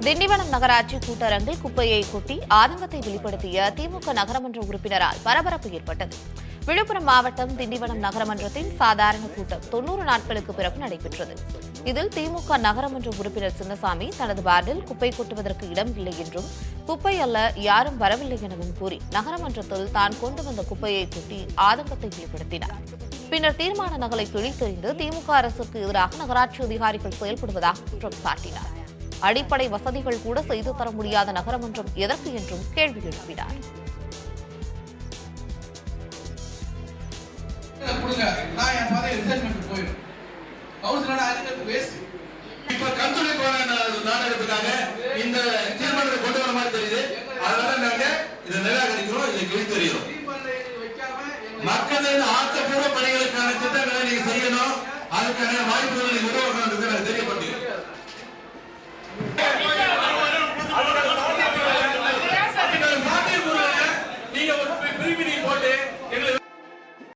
திண்டிவனம் நகராட்சி கூட்டரங்கில் குப்பையை கொட்டி ஆதங்கத்தை வெளிப்படுத்திய திமுக நகரமன்ற உறுப்பினரால் பரபரப்பு ஏற்பட்டது. விழுப்புரம் மாவட்டம் திண்டிவனம் நகரமன்றத்தின் சாதாரண கூட்டம் 90 நாட்களுக்கு பிறகு நடைபெற்றது. இதில் திமுக நகரமன்ற உறுப்பினர் சின்னசாமி தனது வார்டில் குப்பை கொட்டுவதற்கு இடம் இல்லை என்றும், குப்பை அல்ல யாரும் வரவில்லை எனவும் கூறி நகரமன்றத்தில் தான் கொண்டு வந்த குப்பையை கொட்டி ஆதங்கத்தை வெளிப்படுத்தினார். பின்னர் தீர்மான நகலை கிழித்தெறிந்து திமுக அரசுக்கு எதிராக நகராட்சி அதிகாரிகள் செயல்படுவதாக குற்றம் சாட்டினார். அடிப்படை வசதிகள் கூட செய்து தர முடியாத நகரமன்றம் எதற்கு என்றும் கேள்வி எழுப்பினார். மக்களின் ஆக்கப்பூர்வ பணிகளுக்கான திட்டங்களை நீங்க செய்யணும். அதுக்கான வாய்ப்புகளை